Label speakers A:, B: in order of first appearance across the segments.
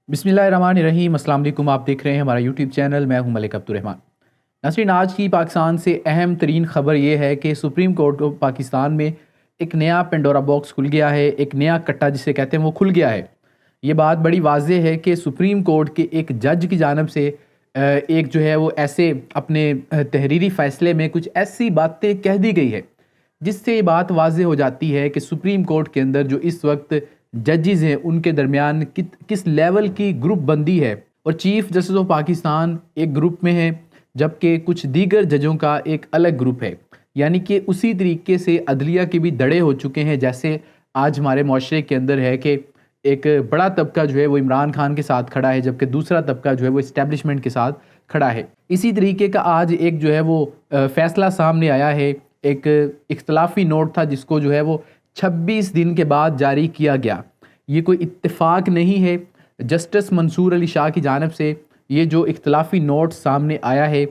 A: बिस्मिल्लाहिर्रहमानिर्रहीम। अस्सलाम वालेकुम। आप देख रहे हैं हमारा यूट्यूब चैनल। मैं हूं मलिक अब्दुर्रहमान। नाज़रीन, आज की पाकिस्तान से अहम तरीन ख़बर ये है कि सुप्रीम कोर्ट को पाकिस्तान में एक नया पेंडोरा बॉक्स खुल गया है, एक नया कट्टा जिसे कहते हैं वो खुल गया है। ये बात बड़ी वाज़ेह है कि सुप्रीम कोर्ट के एक जज की जानिब से एक जो है वो ऐसे अपने तहरीरी फ़ैसले में कुछ ऐसी बातें कह दी गई है जिससे ये बात वाज़ेह हो जाती है कि सुप्रीम कोर्ट के अंदर जो इस वक्त जजेस हैं उनके दरमियान किस लेवल की ग्रुप बंदी है। और चीफ़ जस्टिस ऑफ पाकिस्तान एक ग्रुप में है जबकि कुछ दीगर जजों का एक अलग ग्रुप है। यानी कि उसी तरीके से अदलिया के भी दड़े हो चुके हैं जैसे आज हमारे मुआशरे के अंदर है कि एक बड़ा तबका जो है वो इमरान खान के साथ खड़ा है जबकि दूसरा तबका जो है वो इस्टेब्लिशमेंट के साथ खड़ा है। इसी तरीके का आज एक जो है वो फ़ैसला सामने आया है। एक इख्तलाफी नोट था जिसको जो है वो 26 दिन के बाद जारी किया गया। ये कोई इत्तेफाक नहीं है। जस्टिस मंसूर अली शाह की जानिब से ये जो इख्तलाफी नोट सामने आया है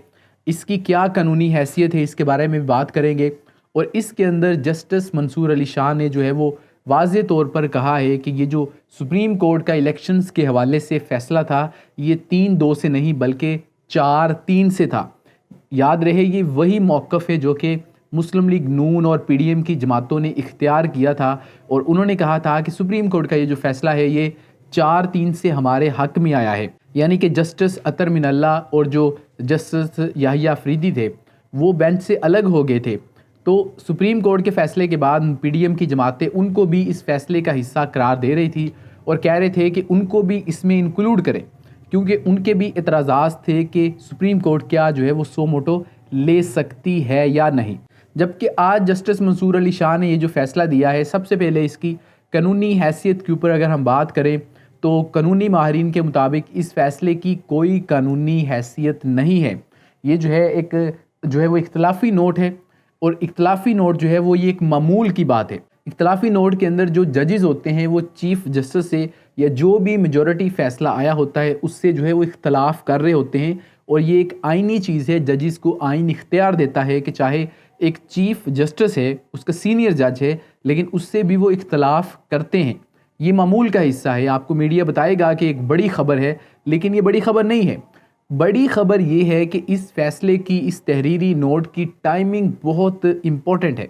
A: इसकी क्या कानूनी हैसियत है इसके बारे में भी बात करेंगे। और इसके अंदर जस्टिस मंसूर अली शाह ने जो है वो वाज़े तौर पर कहा है कि ये जो सुप्रीम कोर्ट का इलेक्शंस के हवाले से फ़ैसला था ये 3-2 से नहीं बल्कि 4-3 से था। याद रहे ये वही मौक़िफ़ है जो कि मुस्लिम लीग नून और पीडीएम की जमातों ने इख्तियार किया था और उन्होंने कहा था कि सुप्रीम कोर्ट का ये जो फ़ैसला है ये 4-3 से हमारे हक़ में आया है। यानी कि जस्टिस अतर मिनल्ला और जो जस्टिस याहिया अफरीदी थे वो बेंच से अलग हो गए थे। तो सुप्रीम कोर्ट के फ़ैसले के बाद पीडीएम की जमातें उनको भी इस फ़ैसले का हिस्सा करार दे रही थी और कह रहे थे कि उनको भी इसमें इंक्लूड करें क्योंकि उनके भी एतराज़ात थे कि सुप्रीम कोर्ट क्या जो है वो सो मोटो ले सकती है या नहीं। जबकि आज जस्टिस मंसूर अली शाह ने ये जो फ़ैसला दिया है सबसे पहले इसकी कानूनी हैसियत के ऊपर अगर हम बात करें तो कानूनी माहिरीन के मुताबिक इस फ़ैसले की कोई कानूनी हैसियत नहीं है। ये जो है एक जो है वो इख्तलाफी नोट है और इख्तलाफी नोट जो है वो ये एक मामूल की बात है। इख्तलाफी नोट के अंदर जो जजेस होते हैं वो चीफ़ जस्टिस से या जो भी मेजॉरिटी फ़ैसला आया होता है उससे जो है वो इख्तलाफ कर रहे होते हैं और ये एक आइनी चीज़ है। जजेस को आइन इख्तियार देता है कि चाहे एक चीफ़ जस्टिस है उसका सीनियर जज है लेकिन उससे भी वो इख्तलाफ करते हैं। ये मामूल का हिस्सा है। आपको मीडिया बताएगा कि एक बड़ी ख़बर है लेकिन ये बड़ी ख़बर नहीं है। बड़ी ख़बर ये है कि इस फ़ैसले की इस तहरीरी नोट की टाइमिंग बहुत इम्पोर्टेंट है।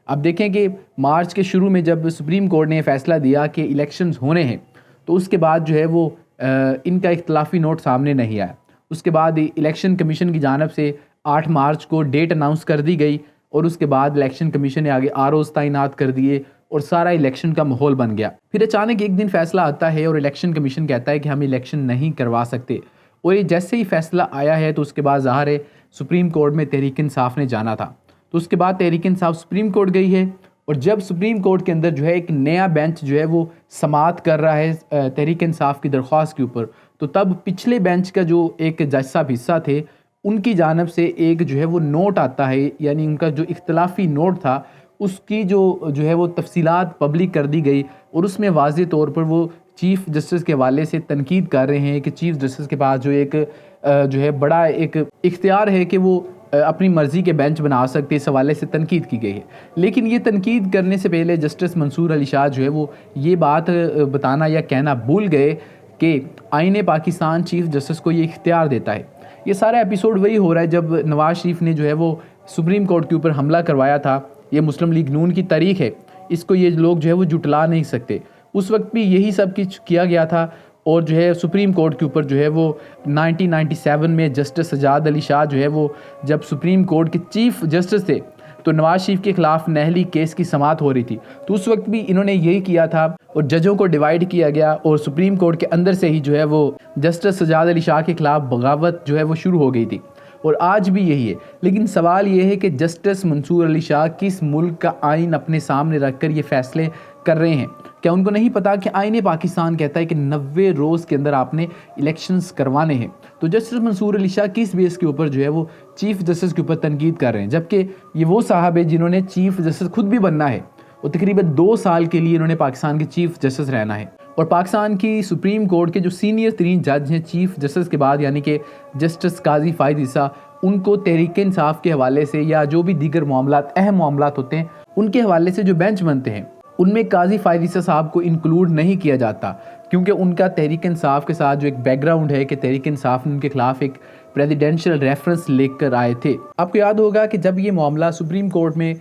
A: अब देखें कि मार्च के शुरू में जब सुप्रीम कोर्ट ने फ़ैसला दिया कि इलेक्शंस होने हैं तो उसके बाद जो है वो इनका इख्तलाफी नोट सामने नहीं आया। उसके बाद इलेक्शन कमीशन की जानिब से 8 मार्च को डेट अनाउंस कर दी गई और उसके बाद इलेक्शन कमीशन ने आगे आरओज़ तैनात कर दिए और सारा इलेक्शन का माहौल बन गया। फिर अचानक एक दिन फ़ैसला आता है और इलेक्शन कमीशन कहता है कि हम इलेक्शन नहीं करवा सकते। और ये जैसे ही फ़ैसला आया है तो उसके बाद ज़ाहिर है सुप्रीम कोर्ट में तहरीक इंसाफ ने जाना था। तो उसके बाद तहरीक इंसाफ सुप्रीम कोर्ट गई है और जब सुप्रीम कोर्ट के अंदर जो है एक नया बेंच जो है वो समाअत कर रहा है तहरीक इंसाफ की दरख्वास्त के ऊपर, तो तब पिछले बेंच का जो एक जज साहब हिस्सा थे उनकी जानिब से एक जो है वो नोट आता है। यानी उनका जो इख्तलाफी नोट था उसकी जो है वो तफसीलात पब्लिक कर दी गई और उसमें वाज़े तौर पर वो चीफ़ जस्टिस के हवाले से तनकीद कर रहे हैं कि चीफ़ जस्टिस के पास जो एक जो है बड़ा एक इख्तियार है कि वो अपनी मर्ज़ी के बेंच बना सकते, इस हवाले से तनकीद की गई है। लेकिन ये तनकीद करने से पहले जस्टिस मंसूर अली शाह जो है वो ये बात बताना या कहना भूल गए कि आईन पाकिस्तान चीफ़ जस्टिस को ये इख्तियार देता है। ये सारा एपिसोड वही हो रहा है जब नवाज़ शरीफ ने जो है वो सुप्रीम कोर्ट के ऊपर हमला करवाया था। ये मुस्लिम लीग नून की तारीख है, इसको ये लोग जो है वो जुटला नहीं सकते। उस वक्त भी यही सब कुछ किया गया था और जो है सुप्रीम कोर्ट के ऊपर जो है वो 1997 में जस्टिस सजाद अली शाह जो है वो जब सुप्रीम कोर्ट के चीफ़ जस्टिस थे तो नवाज़ शरीफ के ख़िलाफ़ नहली केस की समाअत हो रही थी। तो उस वक्त भी इन्होंने यही किया था और जजों को डिवाइड किया गया और सुप्रीम कोर्ट के अंदर से ही जो है वो जस्टिस सजाद अली शाह के ख़िलाफ़ बगावत जो है वो शुरू हो गई थी और आज भी यही है। लेकिन सवाल ये है कि जस्टिस मंसूर अली शाह किस मुल्क का आइन अपने सामने रख कर ये फ़ैसले कर रहे हैं? क्या उनको नहीं पता कि आईन पाकिस्तान कहता है कि 90 रोज़ के अंदर आपने इलेक्शंस करवाने हैं? तो जस्टिस मंसूर अली शाह किस बेस के ऊपर जो है वो चीफ़ जस्टिस के ऊपर तनकीद कर रहे हैं? जबकि ये वो साहब है जिन्होंने चीफ़ जस्टिस खुद भी बनना है और तकरीबन 2 साल के लिए इन्होंने पाकिस्तान के चीफ़ जस्टिस रहना है। और पाकिस्तान की सुप्रीम कोर्ट के जो सीनियर तरीन जज हैं चीफ़ जस्टिस के बाद यानी कि जस्टिस काजी फ़ायद ईसा, उनको तहरीक इंसाफ के हवाले से या जो भी दीगर मामलात अहम मामलात होते हैं उनके हवाले से जो बेंच बनते हैं उनमें काजी फ़ायद ईसा साहब को इंक्लूड नहीं किया जाता। کیونکہ ان کا تحریک انصاف کے ساتھ جو ایک بیک گراؤنڈ ہے کہ تحریک انصاف نے ان کے خلاف ایک پریزیڈینشیل ریفرنس لے کر آئے تھے۔ آپ کو یاد ہوگا کہ جب یہ معاملہ سپریم کورٹ میں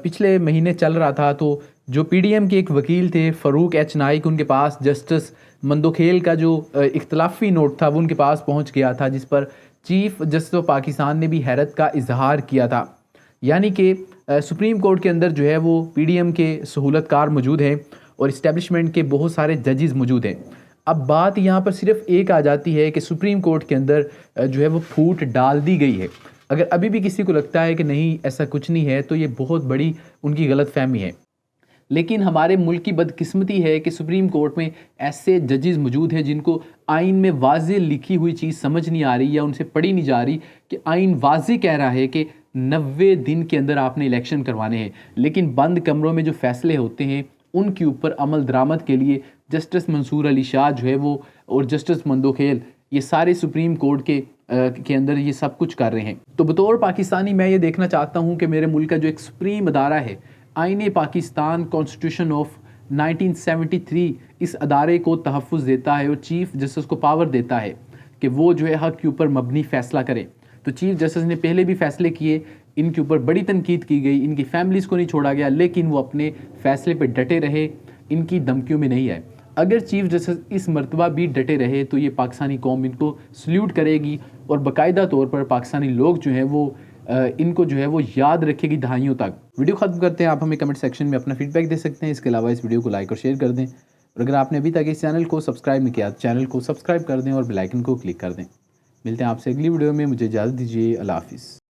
A: پچھلے مہینے چل رہا تھا تو جو پی ڈی ایم کے ایک وکیل تھے فاروق ایچ نائک، ان کے پاس جسٹس مندوکھیل کا جو اختلافی نوٹ تھا وہ ان کے پاس پہنچ گیا تھا، جس پر چیف جسٹس آف پاکستان نے بھی حیرت کا اظہار کیا تھا، یعنی کہ سپریم کورٹ کے اندر جو ہے وہ پی ڈی ایم کے سہولت کار موجود ہیں اور اسٹیبلشمنٹ کے بہت سارے ججز موجود ہیں۔ اب بات یہاں پر صرف ایک آ جاتی ہے کہ سپریم کورٹ کے اندر جو ہے وہ پھوٹ ڈال دی گئی ہے۔ اگر ابھی بھی کسی کو لگتا ہے کہ نہیں ایسا کچھ نہیں ہے تو یہ بہت بڑی ان کی غلط فہمی ہے، لیکن ہمارے ملک کی بدقسمتی ہے کہ سپریم کورٹ میں ایسے ججز موجود ہیں جن کو آئین میں واضح لکھی ہوئی چیز سمجھ نہیں آ رہی یا ان سے پڑھی نہیں جا رہی کہ آئین واضح کہہ رہا ہے کہ 90 دن کے اندر آپ نے الیکشن کروانے ہیں، لیکن بند کمروں میں جو فیصلے ہوتے ہیں ان کے اوپر عمل درآمد کے لیے جسٹس منصور علی شاہ جو ہے وہ اور جسٹس مندوکھیل یہ سارے سپریم کورٹ کے اندر یہ سب کچھ کر رہے ہیں۔ تو بطور پاکستانی میں یہ دیکھنا چاہتا ہوں کہ میرے ملک کا جو ایک سپریم ادارہ ہے آئین پاکستان کانسٹیٹیوشن آف 1973 اس ادارے کو تحفظ دیتا ہے اور چیف جسٹس کو پاور دیتا ہے کہ وہ جو ہے حق کے اوپر مبنی فیصلہ کرے۔ تو چیف جسٹس نے پہلے بھی فیصلے کیے، ان کے اوپر بڑی تنقید کی گئی، ان کی فیملیز کو نہیں چھوڑا گیا، لیکن وہ اپنے فیصلے پہ ڈٹے رہے، ان کی دھمکیوں میں نہیں آئے۔ اگر چیف جسٹس اس مرتبہ بھی ڈٹے رہے تو یہ پاکستانی قوم ان کو سلیوٹ کرے گی اور باقاعدہ طور پر پاکستانی لوگ جو ہیں وہ ان کو جو ہے وہ یاد رکھے گی دہائیوں تک۔ ویڈیو ختم کرتے ہیں، آپ ہمیں کمنٹ سیکشن میں اپنا فیڈ بیک دے سکتے ہیں، اس کے علاوہ اس ویڈیو کو لائک اور شیئر کر دیں، اور اگر آپ نے ابھی تک اس چینل کو سبسکرائب نہیں کیا تو چینل کو سبسکرائب کر دیں اور بیل آئکن کو کلک کر دیں۔ ملتے ہیں آپ سے اگلی ویڈیو میں، مجھے اجازت دیجیے، اللہ حافظ۔